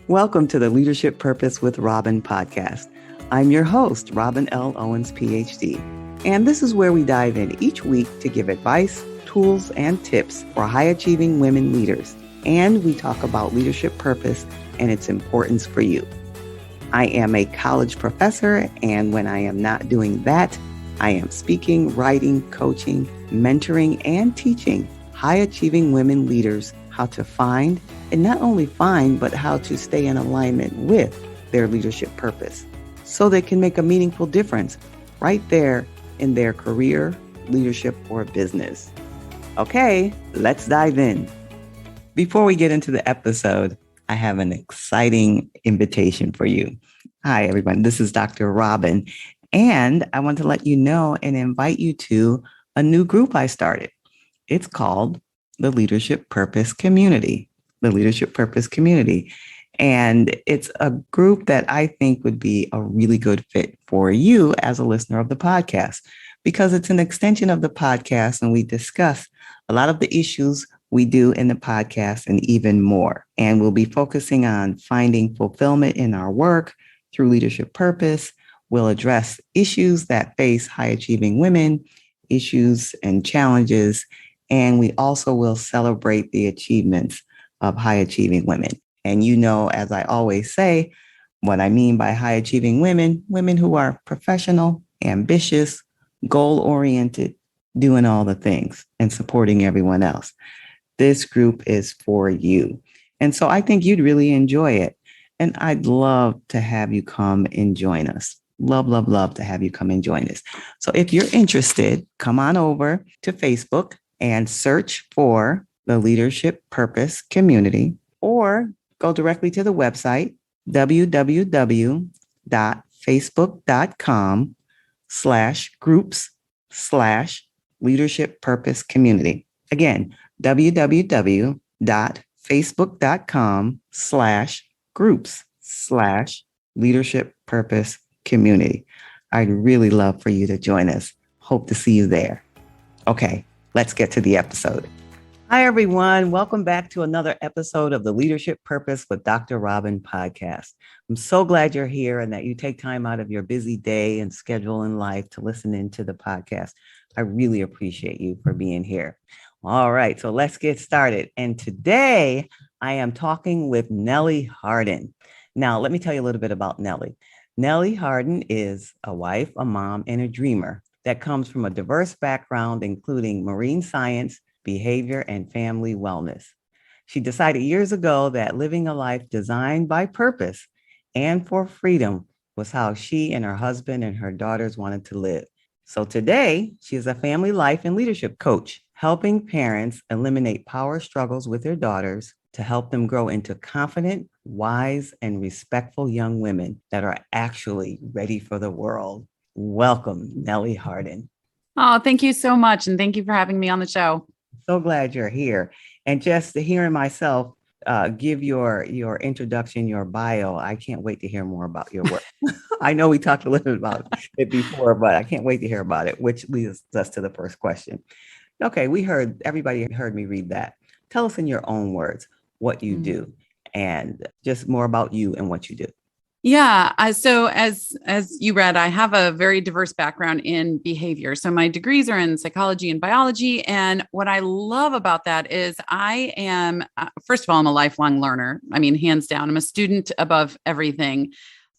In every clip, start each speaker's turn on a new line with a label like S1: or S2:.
S1: Welcome to the Leadership Purpose with Robin podcast. I'm your host, Robin L. Owens, PhD, and this is where we dive in each week to give advice, tools, and tips for high-achieving women leaders, and we talk about leadership purpose and its importance for you. I am a college professor, and when I am not doing that, I am speaking, writing, coaching, mentoring, and teaching high-achieving women leaders how to find, and not only find, but how to stay in alignment with their leadership purpose so they can make a meaningful difference right there in their career, leadership, or business. Okay, let's dive in. Before we get into the episode, I have an exciting invitation for you. Hi, everyone. This is Dr. Robin, and I want to let you know and invite you to a new group I started. It's called the Leadership Purpose Community. The Leadership Purpose Community. And it's a group that I think would be a really good fit for you as a listener of the podcast, because it's an extension of the podcast and we discuss a lot of the issues we do in the podcast and even more. And we'll be focusing on finding fulfillment in our work through leadership purpose. We'll address issues that face high-achieving women, issues and challenges, and we also will celebrate the achievements of high-achieving women. And you know, as I always say, what I mean by high-achieving women, women who are professional, ambitious, goal-oriented, doing all the things and supporting everyone else. This group is for you. And so I think you'd really enjoy it. And I'd love to have you come and join us. Love, love, love to have you come and join us. So if you're interested, come on over to Facebook and search for the Leadership Purpose Community, or go directly to the website, www.facebook.com/groups/Leadership Purpose Community. Again, www.facebook.com/groups/Leadership Purpose Community. I'd really love for you to join us. Hope to see you there. Okay, let's get to the episode. Hi, everyone. Welcome back to another episode of the Leadership Purpose with Dr. Robin podcast. I'm so glad you're here and that you take time out of your busy day and schedule in life to listen into the podcast. I really appreciate you for being here. All right, so let's get started. And today I am talking with Nellie Harden. Now, let me tell you a little bit about Nellie. Nellie Harden is a wife, a mom, and a dreamer that comes from a diverse background, including marine science, behavior, and family wellness. She decided years ago that living a life designed by purpose and for freedom was how she and her husband and her daughters wanted to live. So today, she is a family life and leadership coach, helping parents eliminate power struggles with their daughters to help them grow into confident, wise, and respectful young women that are actually ready for the world. Welcome, Nellie Harden.
S2: Oh, thank you so much. And thank you for having me on the show.
S1: So glad you're here. And just hearing myself give your introduction, your bio, I can't wait to hear more about your work. I know we talked a little bit about it before, but I can't wait to hear about it, which leads us to the first question. Okay, everybody heard me read that. Tell us in your own words what you do and just more about you and what you do.
S2: Yeah. So as you read, I have a very diverse background in behavior. So my degrees are in psychology and biology. And what I love about that is I am, first of all, I'm a lifelong learner. I mean, hands down, I'm a student above everything.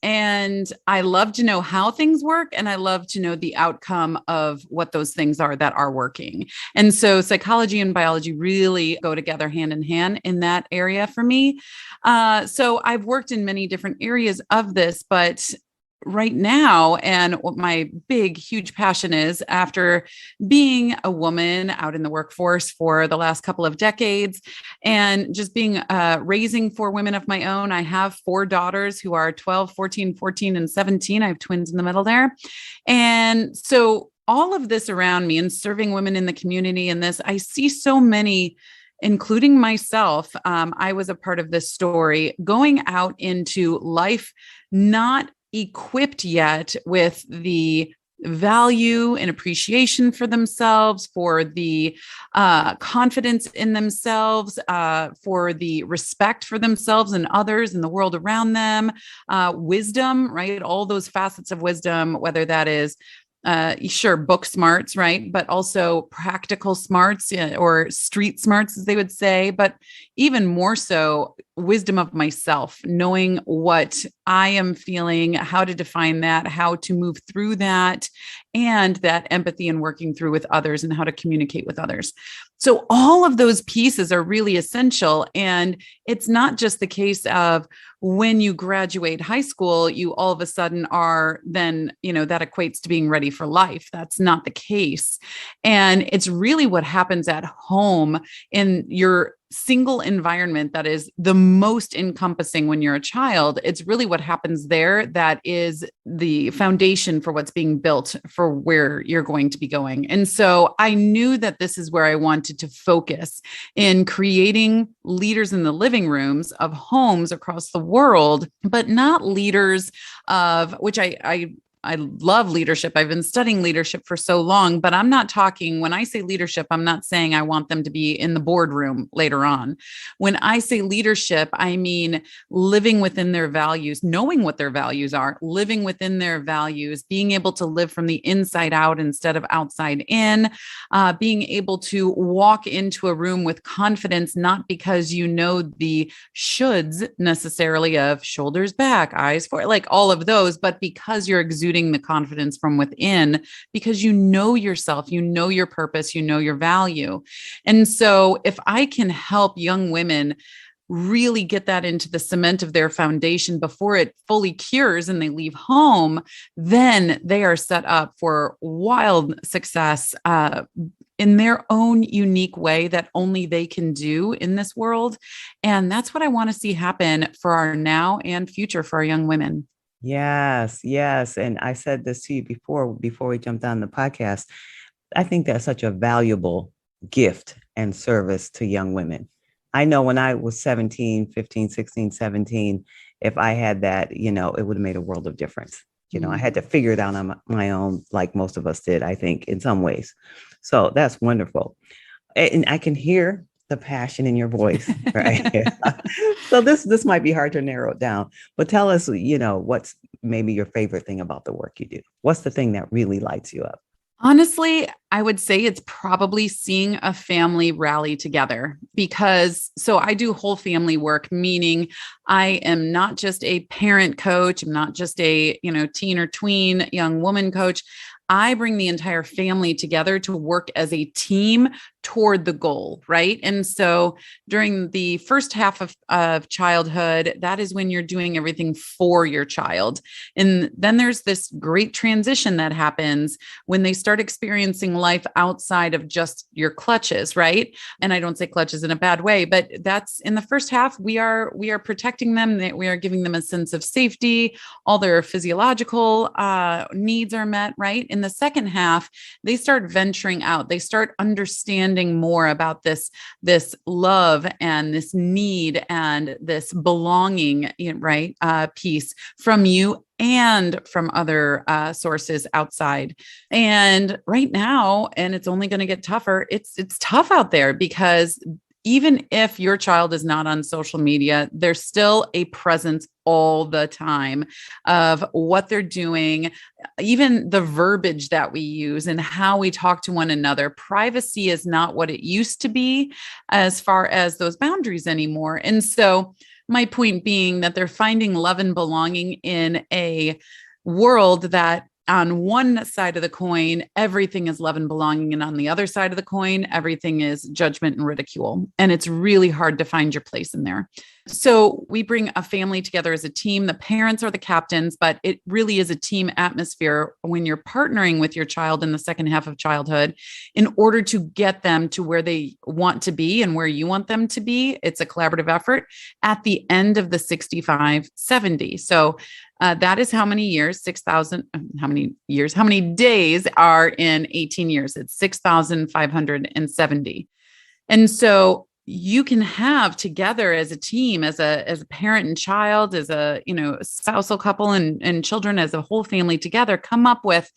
S2: And I love to know how things work. And I love to know the outcome of what those things are that are working. And so psychology and biology really go together hand in hand in that area for me. So I've worked in many different areas of this, but right now, and what my big, huge passion is, after being a woman out in the workforce for the last couple of decades and just being raising 4 women of my own. I have 4 daughters who are 12, 14, 14, and 17. I have twins in the middle there. And so all of this around me and serving women in the community and this, I see so many, including myself. I was a part of this story, going out into life, not equipped yet with the value and appreciation for themselves, for the confidence in themselves, for the respect for themselves and others and the world around them, wisdom, right? All those facets of wisdom, whether that is sure, book smarts, right? But also practical smarts or street smarts, as they would say, but even more so, wisdom of myself, knowing what I am feeling, how to define that, how to move through that, and that empathy and working through with others and how to communicate with others. So all of those pieces are really essential. And it's not just the case of when you graduate high school, you all of a sudden are then, that equates to being ready for life. That's not the case. And it's really what happens at home in your single environment that is the most encompassing when you're a child. It's really what happens there that is the foundation for what's being built for where you're going to be going. And so I knew that this is where I wanted to focus in creating leaders in the living rooms of homes across the world, but not leaders of which I love leadership. I've been studying leadership for so long, but I'm not talking, when I say leadership, I'm not saying I want them to be in the boardroom later on. When I say leadership, I mean living within their values, knowing what their values are, living within their values, being able to live from the inside out instead of outside in, being able to walk into a room with confidence, not because you know the shoulds necessarily of shoulders back, eyes forward, like all of those, but because you're exuding the confidence from within, because you know yourself, you know your purpose, you know your value. And so if I can help young women really get that into the cement of their foundation before it fully cures and they leave home, then they are set up for wild success in their own unique way that only they can do in this world. And that's what I want to see happen for our now and future for our young women.
S1: Yes, yes. And I said this to you before we jumped on the podcast. I think that's such a valuable gift and service to young women. I know when I was 17, 15, 16, 17, if I had that, it would have made a world of difference. I had to figure it out on my own, like most of us did, I think, in some ways. So that's wonderful. And I can hear the passion in your voice, right? So this might be hard to narrow it down, but tell us, what's maybe your favorite thing about the work you do? What's the thing that really lights you up?
S2: Honestly, I would say it's probably seeing a family rally together so I do whole family work, meaning I am not just a parent coach. I'm not just a, teen or tween young woman coach. I bring the entire family together to work as a team toward the goal, right? And so during the first half of childhood, that is when you're doing everything for your child. And then there's this great transition that happens when they start experiencing life outside of just your clutches, right? And I don't say clutches in a bad way, but that's in the first half, we are protecting them, we are giving them a sense of safety, all their physiological needs are met, right? In the second half, they start venturing out, they start understanding more about this love and this need and this belonging, right, piece from you and from other sources outside. And right now, and it's only going to get tougher, it's tough out there because even if your child is not on social media, there's still a presence all the time of what they're doing, even the verbiage that we use and how we talk to one another. Privacy is not what it used to be as far as those boundaries anymore. And so my point being that they're finding love and belonging in a world that on one side of the coin, everything is love and belonging. And on the other side of the coin, everything is judgment and ridicule. And it's really hard to find your place in there. So we bring a family together as a team. The parents are the captains, but it really is a team atmosphere when you're partnering with your child in the second half of childhood in order to get them to where they want to be and where you want them to be. It's a collaborative effort at the end of the 65, 70. So that is how many years, 6,000, how many days are in 18 years? It's 6,570. And so you can have together as a team, as a parent and child, as a, spousal couple and children, as a whole family together, come up with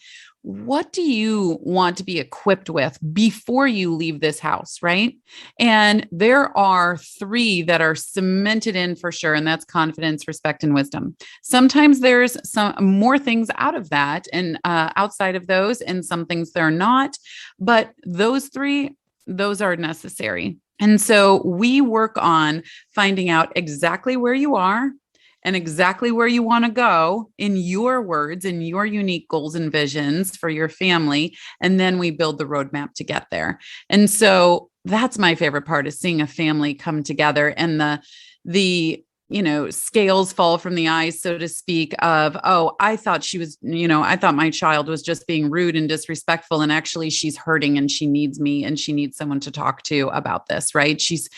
S2: what do you want to be equipped with before you leave this house, right? And there are three that are cemented in for sure, and that's confidence, respect, and wisdom. Sometimes there's some more things out of that and outside of those, and some things they're not. But those three, those are necessary. And so we work on finding out exactly where you are and exactly where you want to go in your words and your unique goals and visions for your family. And then we build the roadmap to get there. And so that's my favorite part, is seeing a family come together and the scales fall from the eyes, so to speak, of, oh, I thought she was, I thought my child was just being rude and disrespectful. And actually she's hurting and she needs me and she needs someone to talk to about this, right? She's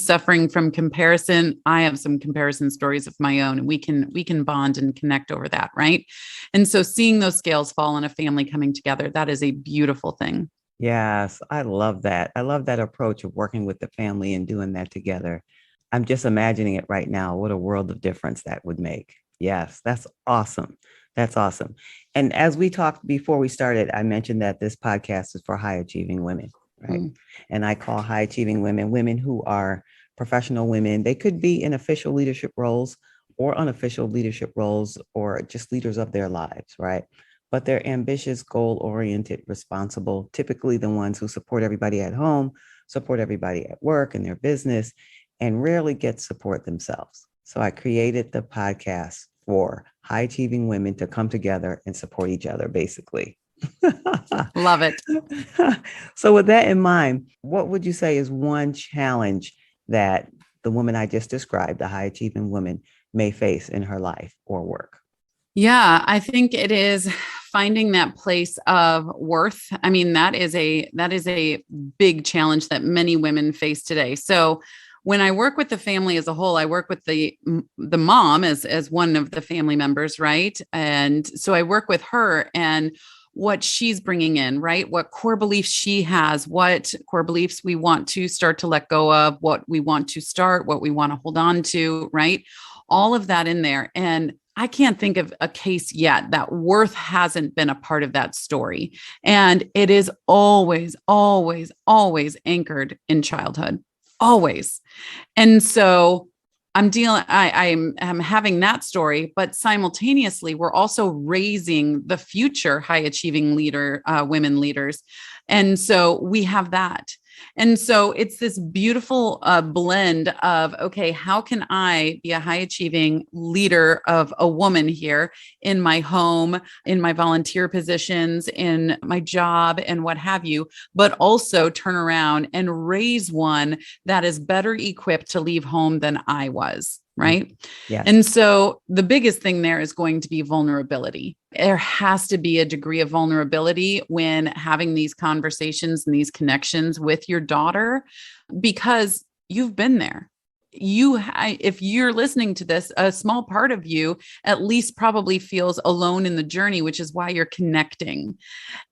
S2: suffering from comparison. I have some comparison stories of my own, and we can bond and connect over that, right? And so seeing those scales fall in a family coming together, that is a beautiful thing.
S1: Yes, I love that. I love that approach of working with the family and doing that together. I'm just imagining it right now. What a world of difference that would make. Yes, that's awesome. That's awesome. And as we talked before we started, I mentioned that this podcast is for high achieving women, right? And I call high achieving women women who are professional women. They could be in official leadership roles or unofficial leadership roles, or just leaders of their lives, right? But they're ambitious, goal-oriented, responsible, typically the ones who support everybody at home, support everybody at work and their business, and rarely get support themselves. So I created the podcast for high achieving women to come together and support each other, basically.
S2: Love it.
S1: So with that in mind, what would you say is one challenge that the woman I just described, the high achieving woman, may face in her life or work?
S2: Yeah, I think it is finding that place of worth. I mean, that is a big challenge that many women face today. So when I work with the family as a whole, I work with the mom as one of the family members, right? And so I work with her and what she's bringing in, right? What core beliefs she has, what core beliefs we want to start to let go of, what we want to start, what we want to hold on to, right? All of that in there. And I can't think of a case yet that worth hasn't been a part of that story. And it is always, always, always anchored in childhood. Always. And so I'm having that story, but simultaneously, we're also raising the future high achieving women leaders. And so we have that. And so it's this beautiful blend of, okay, how can I be a high achieving leader of a woman here in my home, in my volunteer positions, in my job and what have you, but also turn around and raise one that is better equipped to leave home than I was. Right.
S1: Yes.
S2: And so the biggest thing there is going to be vulnerability. There has to be a degree of vulnerability when having these conversations and these connections with your daughter, because you've been there. If you're listening to this, a small part of you at least probably feels alone in the journey, which is why you're connecting.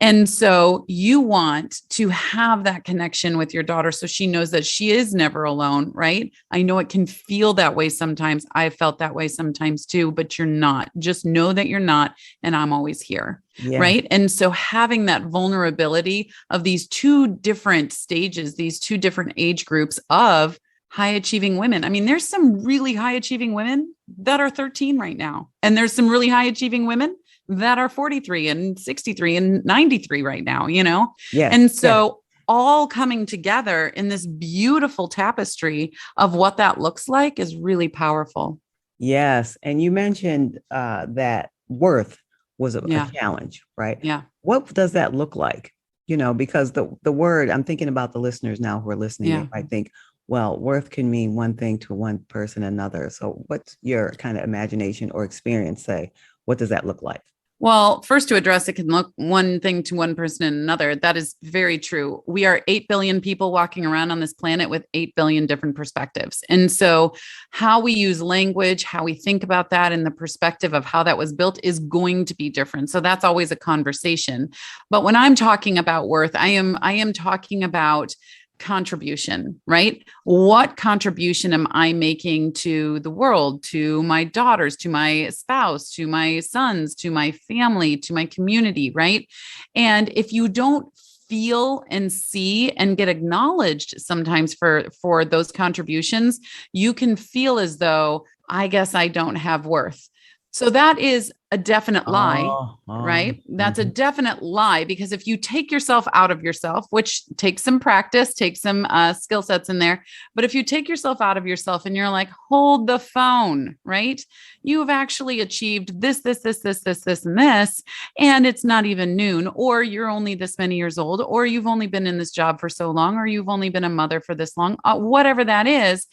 S2: And so you want to have that connection with your daughter so she knows that she is never alone, right? I know it can feel that way sometimes. I've felt that way sometimes too, but you're not. Just know that you're not, and I'm always here. Yeah. Right. And so having that vulnerability of these two different stages, these two different age groups of high achieving women. I mean, there's some really high achieving women that are 13 right now. And there's some really high achieving women that are 43 and 63 and 93 right now,
S1: Yeah.
S2: And so all coming together in this beautiful tapestry of what that looks like is really powerful.
S1: Yes. And you mentioned that worth was a challenge, right?
S2: Yeah.
S1: What does that look like? Because the word, I'm thinking about the listeners now who are listening, they might think, well, worth can mean one thing to one person, another. So what's your kind of imagination or experience say? What does that look like?
S2: Well, first to address, it can look one thing to one person and another. That is very true. We are 8 billion people walking around on this planet with 8 billion different perspectives. And so how we use language, how we think about that and the perspective of how that was built is going to be different. So that's always a conversation. But when I'm talking about worth, I am talking about contribution, right? What contribution am I making to the world, to my daughters, to my spouse, to my sons, to my family, to my community, right? And if you don't feel and see and get acknowledged sometimes for those contributions, you can feel as though, I guess I don't have worth. So that is a definite lie, right? That's a definite lie, because if you take yourself out of yourself, which takes some practice, takes some skill sets in there, but if you take yourself out of yourself and you're like, hold the phone, right? You have actually achieved this, and this, and it's not even noon, or you're only this many years old, or you've only been in this job for so long, or you've only been a mother for this long, whatever that is,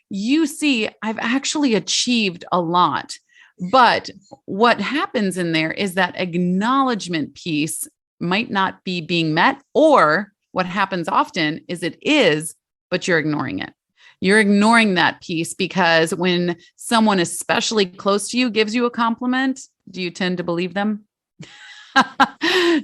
S2: you see, I've actually achieved a lot. But what happens in there is that acknowledgement piece might not be being met, or what happens often is it is, but you're ignoring it. You're ignoring that piece because when someone especially close to you gives you a compliment, do you tend to believe them?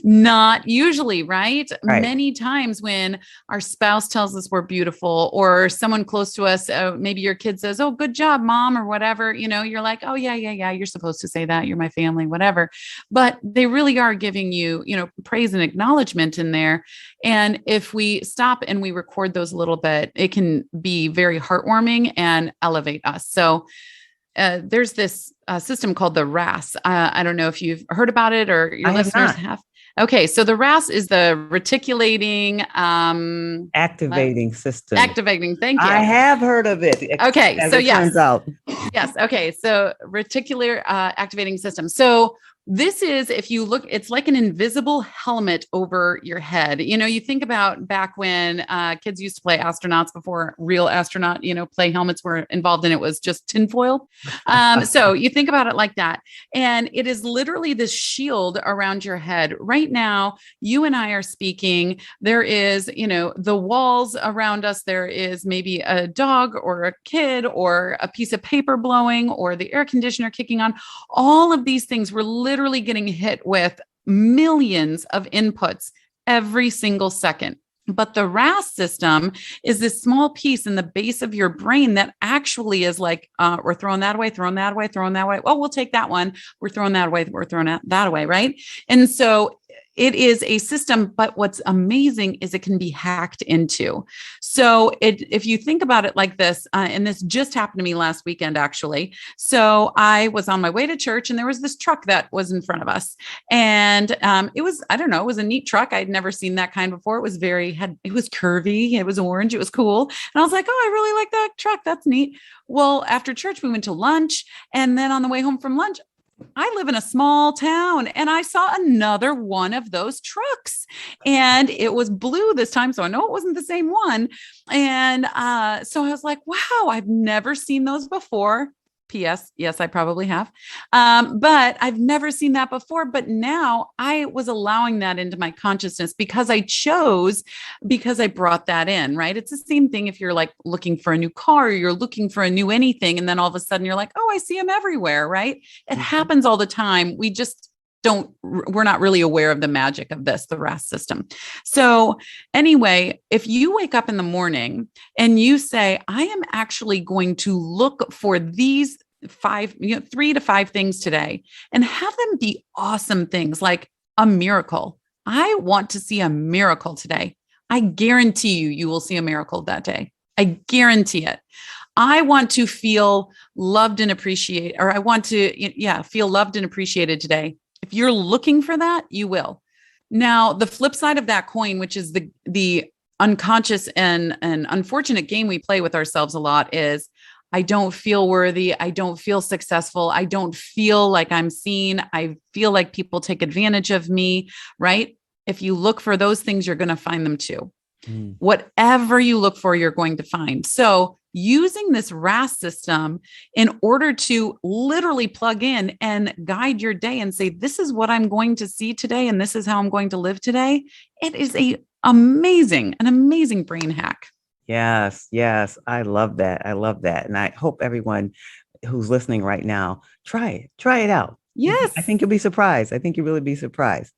S2: Not usually, right? Many times when our spouse tells us we're beautiful, or someone close to us, maybe your kid says, "Oh, good job, mom," or whatever, you're like, "Oh, yeah, you're supposed to say that. You're my family, whatever." But they really are giving you, praise and acknowledgement in there. And if we stop and we record those a little bit, it can be very heartwarming and elevate us. So there's this system called the RAS. I don't know if you've heard about it or your listeners have. Okay, so the RAS is the reticulating
S1: activating system.
S2: Activating, thank you.
S1: I have heard of it.
S2: Okay, so yes.
S1: Turns out.
S2: Yes, okay, so reticular activating system. So this is, if you look, it's like an invisible helmet over your head. You think about back when kids used to play astronauts before real astronaut, play helmets were involved and it was just tinfoil. So you think about it like that. And it is literally this shield around your head. Right now, you and I are speaking. There is, the walls around us. There is maybe a dog or a kid or a piece of paper blowing or the air conditioner kicking on. All of these things were literally getting hit with millions of inputs every single second. But the RAS system is this small piece in the base of your brain that actually is like, we're throwing that away, throwing that away, throwing that away. Oh, we'll take that one. We're throwing that away. We're throwing that away. Right. And so it is a system, but what's amazing is it can be hacked into. So if you think about it like this, and this just happened to me last weekend, actually. So I was on my way to church and there was this truck that was in front of us. And it was, I don't know, it was a neat truck. I'd never seen that kind before. It was it was curvy. It was orange. It was cool. And I was like, oh, I really like that truck. That's neat. Well, after church, we went to lunch. And then on the way home from lunch, I live in a small town and I saw another one of those trucks and it was blue this time. So I know it wasn't the same one. And so I was like, wow, I've never seen those before. P.S. Yes, I probably have. But I've never seen that before. But now I was allowing that into my consciousness because I brought that in, right? It's the same thing if you're like looking for a new car, or you're looking for a new anything. And then all of a sudden you're like, oh, I see them everywhere, right? It happens all the time. We're not really aware of the magic of the RAS system. So anyway, if you wake up in the morning and you say, I am actually going to look for these 3 to 5 things today and have them be awesome things like a miracle. I want to see a miracle today. I guarantee you will see a miracle that day. I guarantee it. I want to feel loved and appreciated, or I want to, feel loved and appreciated today. If you're looking for that, you will. Now, the flip side of that coin, which is the unconscious and unfortunate game we play with ourselves a lot, is I don't feel worthy. I don't feel successful. I don't feel like I'm seen. I feel like people take advantage of me, right? If you look for those things, you're going to find them too. Whatever you look for, you're going to find. So using this RAS system in order to literally plug in and guide your day and say, this is what I'm going to see today, and this is how I'm going to live today. It is an amazing brain hack.
S1: Yes. I love that. And I hope everyone who's listening right now, try it out.
S2: Yes.
S1: I think you'll be surprised. I think you'll really be surprised.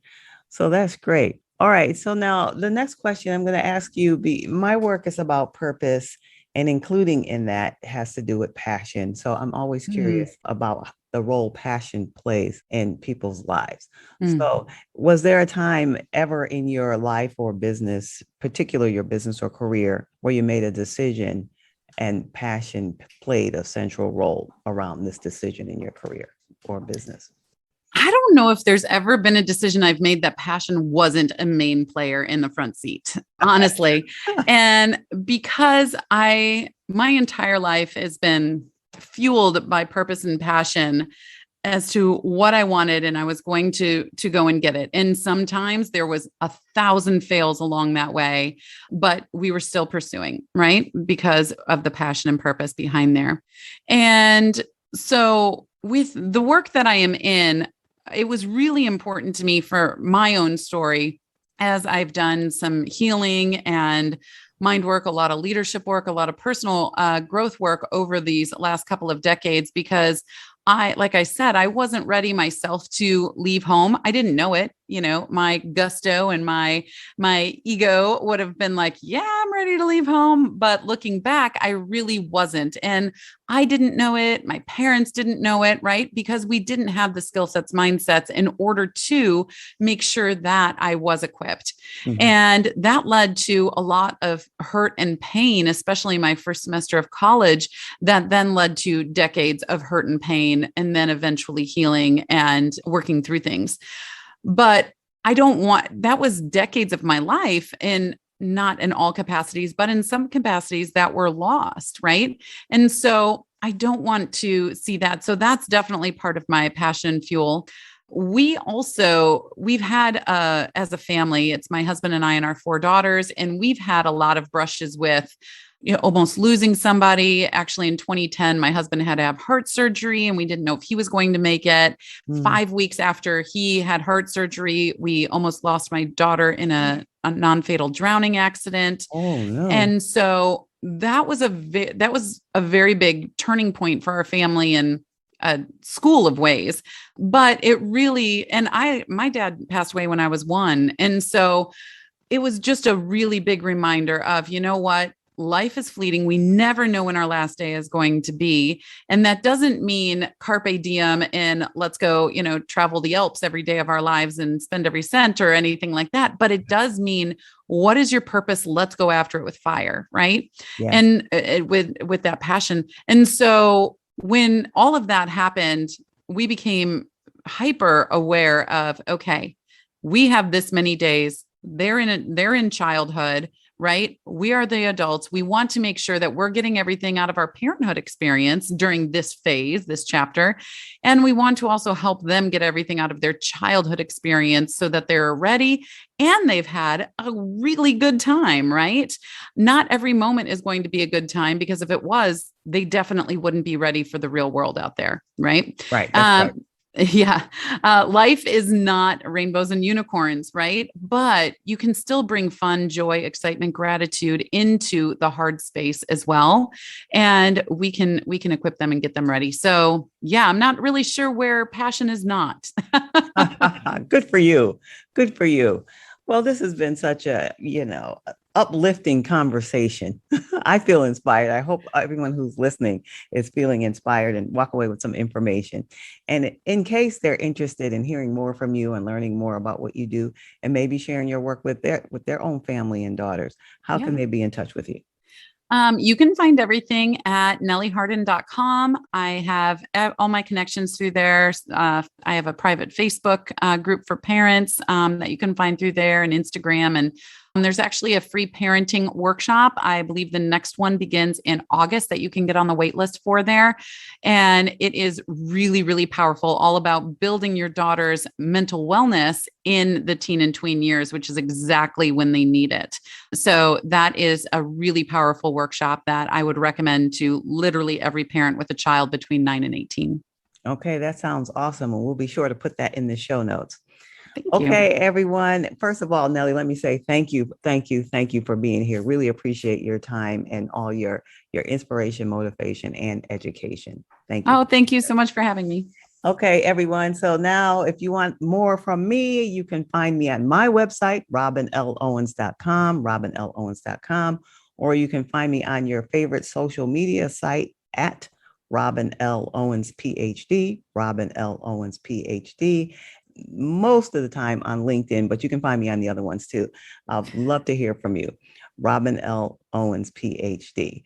S1: So that's great. All right. So now the next question I'm going to ask you, my work is about purpose, and including in that has to do with passion. So I'm always
S2: Mm,
S1: curious about the role passion plays in people's lives.
S2: mm.
S1: So was there a time ever in your life or business, particularly your business or career, where you made a decision and passion played a central role around this decision in your career or business?
S2: I don't know if there's ever been a decision I've made that passion wasn't a main player in the front seat, honestly. And because my entire life has been fueled by purpose and passion as to what I wanted, and I was going to go and get it. And sometimes there was 1,000 fails along that way, but we were still pursuing, right? Because of the passion and purpose behind there. And so with the work that I am in, it was really important to me for my own story as I've done some healing and mind work, a lot of leadership work, a lot of personal growth work over these last couple of decades, because like I said, I wasn't ready myself to leave home. I didn't know it. My gusto and my ego would have been like, yeah, I'm ready to leave home. But looking back, I really wasn't. And I didn't know it. My parents didn't know it, right? Because we didn't have the skill sets, mindsets in order to make sure that I was equipped.
S1: Mhm.
S2: And that led to a lot of hurt and pain, especially my first semester of college, that then led to decades of hurt and pain, and then eventually healing and working through things. But that was decades of my life, and not in all capacities, but in some capacities that were lost, right? And so I don't want to see that. So that's definitely part of my passion and fuel. We've had, as a family, it's my husband and I and our 4 daughters, and we've had a lot of brushes with almost losing somebody. Actually, in 2010, my husband had to have heart surgery, and we didn't know if he was going to make it.
S1: Mm.
S2: 5 weeks after he had heart surgery, we almost lost my daughter in a non-fatal drowning accident.
S1: Oh no.
S2: And so that was a very big turning point for our family in a school of ways. But it really, and my dad passed away when I was 1. And so it was just a really big reminder of, what? Life is fleeting. We never know when our last day is going to be. And that doesn't mean carpe diem and let's go, travel the Alps every day of our lives and spend every cent or anything like that. But it does mean, what is your purpose? Let's go after it with fire. Right.
S1: Yes.
S2: And with that passion. And so when all of that happened, we became hyper aware of, okay, we have this many days. They're in childhood, right? We are the adults. We want to make sure that we're getting everything out of our parenthood experience during this phase, this chapter. And we want to also help them get everything out of their childhood experience so that they're ready and they've had a really good time, right? Not every moment is going to be a good time, because if it was, they definitely wouldn't be ready for the real world out there, right?
S1: Right. That's right.
S2: Yeah. Life is not rainbows and unicorns, right? But you can still bring fun, joy, excitement, gratitude into the hard space as well. And we can equip them and get them ready. So yeah, I'm not really sure where passion is not.
S1: Good for you. Good for you. Well, this has been such a, uplifting conversation. I feel inspired. I hope everyone who's listening is feeling inspired and walk away with some information. And in case they're interested in hearing more from you and learning more about what you do and maybe sharing your work with their own family and daughters, how
S2: Yeah.
S1: can they be in touch with you?
S2: You can find everything at nellieharden.com. I have all my connections through there. I have a private Facebook group for parents that you can find through there, and Instagram. And there's actually a free parenting workshop. I believe the next one begins in August that you can get on the wait list for there. And it is really, really powerful, all about building your daughter's mental wellness in the teen and tween years, which is exactly when they need it. So that is a really powerful workshop that I would recommend to literally every parent with a child between 9 and 18.
S1: Okay, that sounds awesome. And we'll be sure to put that in the show notes.
S2: Thank
S1: Okay,
S2: you.
S1: everyone. First of all, Nellie, let me say thank you, thank you, thank you for being here. Really appreciate your time and all your inspiration, motivation, and education. Thank you.
S2: Oh, thank you so much for having me.
S1: Okay, everyone. So now if you want more from me, you can find me at my website, robinlowens.com, or you can find me on your favorite social media site at Robin L. Owens, PhD, Robin L. Owens, PhD, most of the time on LinkedIn, but you can find me on the other ones too. I'd love to hear from you. Robin L. Owens, PhD.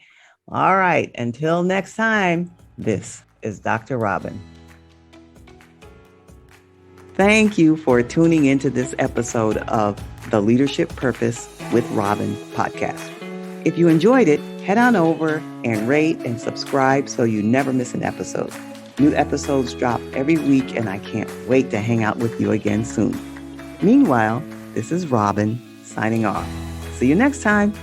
S1: All right, until next time, this is Dr. Robin. Thank you for tuning into this episode of the Leadership Purpose with Robin podcast. If you enjoyed it, head on over and rate and subscribe so you never miss an episode. New episodes drop every week, and I can't wait to hang out with you again soon. Meanwhile, this is Robin signing off. See you next time.